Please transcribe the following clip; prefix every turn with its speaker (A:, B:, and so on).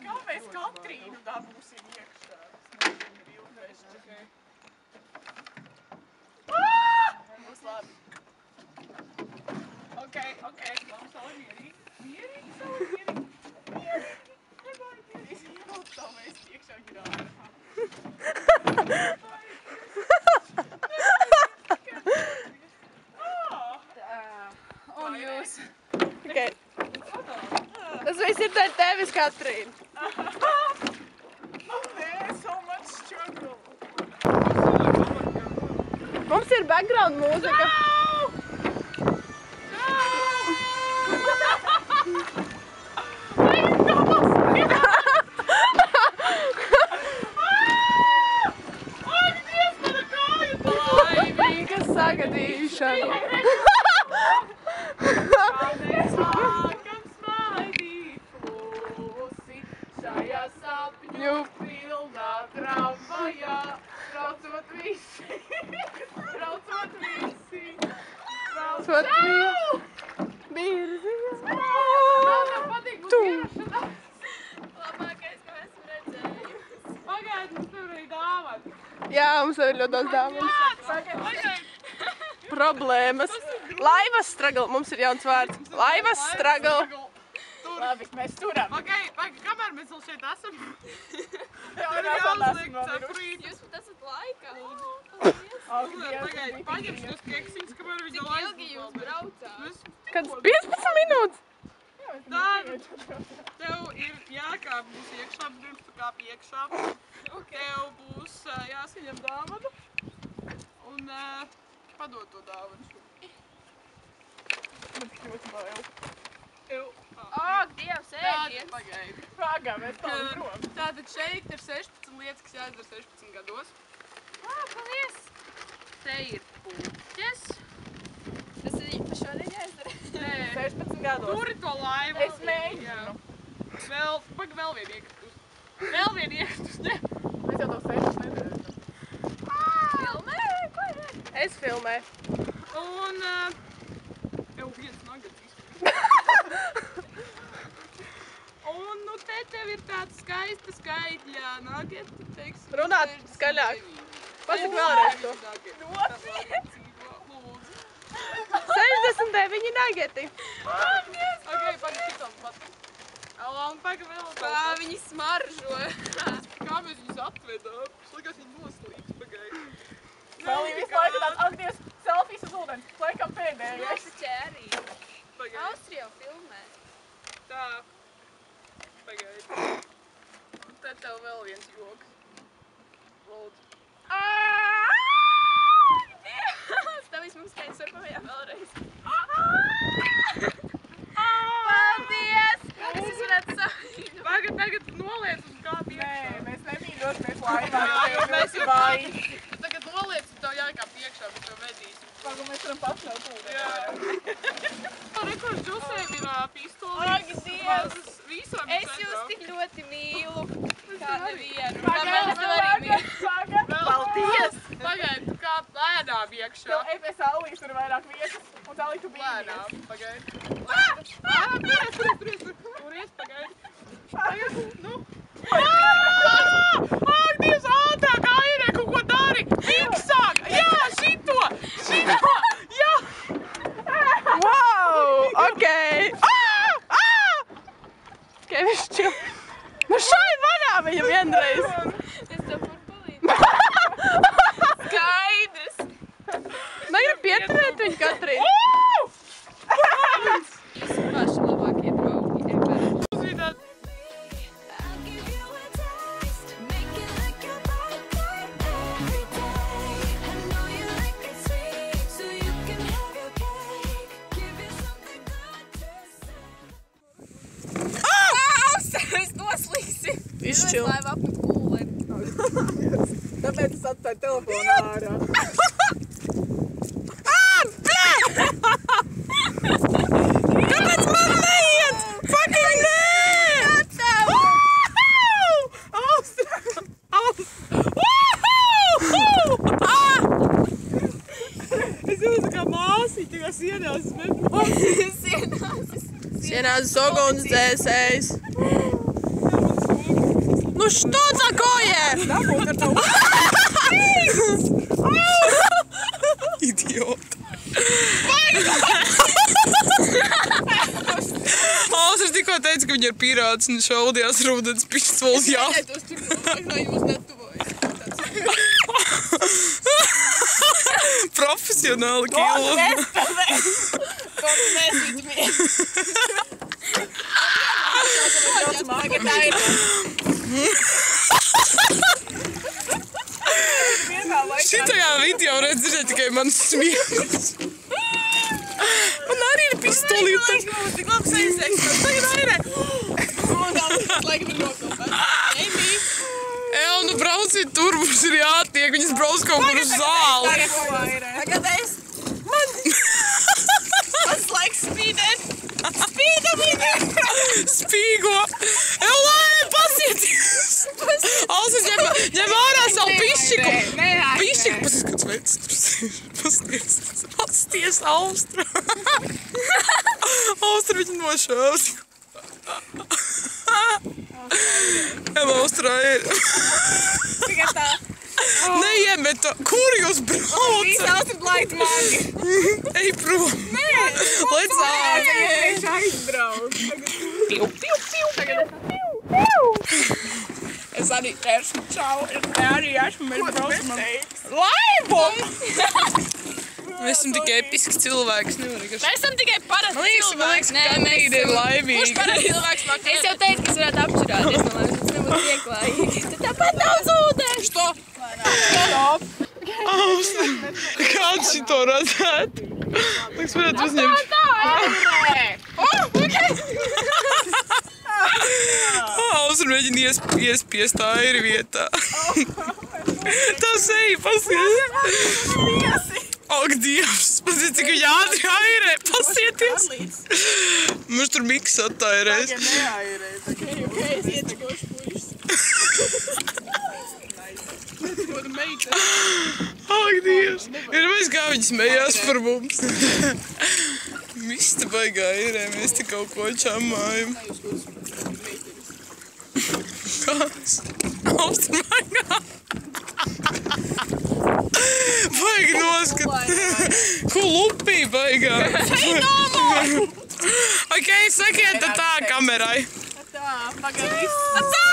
A: Kā mēs Katrīnu dabūsim iekšā? Būs labi. Ok, mums vēl ir mierīgi. Mierīgi, Nebāj mierīgi. Tā mēs iekšā grāmatā.
B: Un jūs?
C: Okay. Tas viss ir dēļ tevis, Katrīna.
A: So much struggle.
C: Mums ir background mūzika. Laimīga sagadīšana.
A: Pilnā tramvajā, braucot visi.
C: Birziņā.
A: Man patīk būt ierašanās.
B: Labākais, ko esmu redzējusi.
A: Pagaid, mums tev arī dāvana.
C: Jā, mums ir ļoti daudz dāvanas. Problēmas. Laivas struggle. Mums ir jauns vārds. Laivas struggle.
A: Labi, mēs turam.
D: Pagaid, kamēr mēs vēl šeit esam.
A: Jāuzliek
D: cepurīt.
B: Jūs pat esat laikā.
D: Pagaid, paņem šos keksiņus, kamēr viņi
B: Cik
D: vēl
B: ilgi jūs braucāt?
C: Kāds 15 minūtes?
D: Tad tev ir jākāp būs iekšā, pirms tu kāp iekšā. Tev būs jāsaņem dāvana un padod to dāvanu šo.
A: Ļoti bail.
B: Ak, Dievs, ēdiet!
D: Pagaidi.
A: Pagā, mēs tādu prom.
D: Tātad šeit ir 16 lietas, kas jāizdara 16 gados.
B: Paldies! Te ir puķes. Tas ir pa šodien jāizdara.
A: 16 gados.
D: Turi to laivu.
A: Es mēģinu.
D: Vēl vien iekritus. Vēl vien iekritus, ne?
A: Mēs jau to 6 nedēļas.
B: Filmē? Ko ir?
C: Es filmēju.
D: Un viens nagats Un, nu, te tev ir tāds skaista skaitļa nageti, teiksim.
C: Runāt skaļāk. Pasaka vēlreiz to. 69 nageti.
D: Ok, pagaid šitam patīk. Un pagaid vēl
B: Kā viņi smaržo.
D: Kā mēs viņus atvedām? Likās viņi noslīgs, pagaid.
A: Vēl ir visu laiku tāds aktīvs selfijas uz ūdens. Laikam pēdējais.
B: Mēs taču arī.
D: Pagaid.
B: Austrija filmē.
D: Tā. Pagaid. Un tad tev vēl viens joks. Lūdzu.
B: Stāvis mums teica sarpamajā vēlreiz. Paldies! Kā tas jūs varētu savīnu?
D: Tagad noliec un kāp
A: Nē,
D: iekšā.
A: mēs nemīļosimies laivā.
D: Mēs
A: ir baigi.
D: Tagad noliec un tev jākāp iekšā, bet tev vedīsim.
A: Pagaid, mēs varam pašļaut ūdeni.
D: Rekords Džusēm ir pistoli.
B: Ak, Dievs!
D: Visam
B: Es jūs tik ļoti mīlu. Kā nevienu.
A: Pagaid,
B: Kā manis tev arī mīlu.
A: pagaid.
D: Paldies! Pagaid, tu kāp lēnām iekšā.
A: Tev EPS Allīs tur ir vairāk vietas, un tā tu biji.
D: Lēnām, pagaid. Turies, pagaid. Pagaid, nu. Ak, Dievs, ātrāk, Airē, kaut ko dari! Fiksāk! Jā, šito! Jā!
C: Wow, ok. Ok, viņš čil. Nu šai varā viņa vienreiz.
B: Es tev varu palīdzēt. Skaidrs.
C: Negribu pieturēt viņu, Katrīna.
B: Jūs paši labākie draugi ever.
D: Uzvidāt.
B: Es noslīgsi.
C: Izšķil.
B: Laiva apmet kūleni.
A: Tāpēc es atstāju telefonu ārā.
C: Kāpēc man neiet? Fucking nē!
D: Es jūtu kā māsīti, kā sienē
C: Sienās zoguns dzēsējs. Nu что такое?
D: Idiot. Āsars tikko teica, ka viņa ir pirāts un šaudījās rūdens pistols jā. Profesionāli kilo. Šitajā video redzēt tikai mans smieklus. Man arī ir pistolīte. Tik labs aizsēks. Tagad airē. Nu brauciet tur, mums ir jātiek. Viņas brauc kaut kur uz zāli.
B: Tagad es. Tas laiks spīdēt. Spīda viņa.
D: Spīgo. Lai, pasieties. Alsas ņem ārā savu pišķiku. Pišķiku. Pasties, kāds vecs tur sēž. Pasties, Austra. Austra viņa nošāvs. Jā, Austrā ir.
B: Tikai tā.
D: Neiemet to. Kur jūs braucat?
B: Visi Austri blaid mani.
D: Ej prom. Lec ārā.
B: Es aizbraucu.
D: Piu, piu, piu.
B: Es arī esmu čau. Es arī esmu. Mēs braucam.
D: Laivu! Mēs esam tikai episki cilvēks.
B: Mēs esam tikai parasti cilvēks.
D: Man liekas, ka Kamīda ir laimīga.
B: Kurš parasti cilvēks māk? Es jau teicu, ka es varētu apšurāties no manis. Tas nebūtu pieklājīgi. Tad tāpat daudz ūdens.
D: Što? Austra, kāds šito redzētu? Liekas, varētu uzņemt. Austra mēģina iespiest airi vietā. Tā seja, pasties. Ak, Dievs, pasties, cik viņa ātri airē, pasieties. Mums tur miks attairēs.
B: Es ietekošu puišas.
D: Ak, Dievs. Vienmēr kā viņi smējās par mums. Mista baigā airē, mēs te kaut ko čamājam. Kāds? Austra baigā. Baigi noskat. Ko lupī baigā? Ok, sakiet tā kamerai.
B: Tā, pagaidīs.
D: Tā!